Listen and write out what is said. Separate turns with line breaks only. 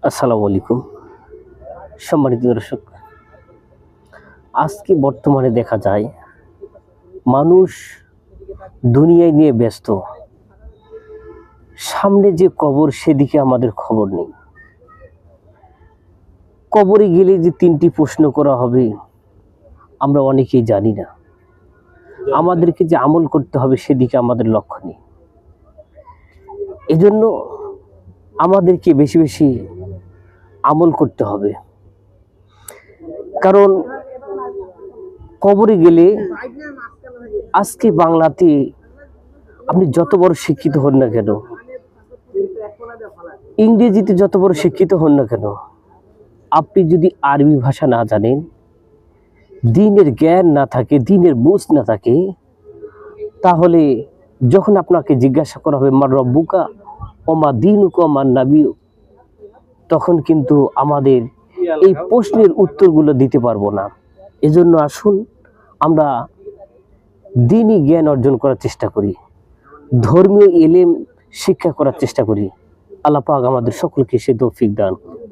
আসসালামু আলাইকুম। সম্মানিত দর্শক, আজকে বর্তমানে দেখা যায় মানুষ দুনিয়ায় নিয়ে ব্যস্ত। সামনে যে কবর সেদিকে আমাদের খবর নেই। কবরে গেলে যে ৩টি প্রশ্ন করা হবে আমরা অনেকেই জানি না। আমাদেরকে যে আমল করতে হবে সেদিকে আমাদের লক্ষ্য নেই। এজন্য আমাদেরকে বেশি বেশি আমল করতে হবে। কারণ কবরে গেলে আজকে বাংলাতে আপনি যত বড় শিক্ষিত হন না কেন, ইংরেজিতে যত বড় শিক্ষিত হন না কেন, আপনি যদি আরবি ভাষা না জানেন, দ্বীনের জ্ঞান না থাকে, দ্বীনের বুঝ না থাকে, তাহলে যখন আপনাকে জিজ্ঞাসা করা হবে মার রব্বুকা ও মা দীনুকা মান নাবিয়্যু, তখন কিন্তু আমাদের এই প্রশ্নের উত্তরগুলো দিতে পারবো না। এজন্য আসুন আমরা দ্বীনি জ্ঞান অর্জন করার চেষ্টা করি, ধর্মীয় ইলম শিক্ষা করার চেষ্টা করি। আল্লাহ পাক আমাদের সকলকে সে তৌফিক দান করুন।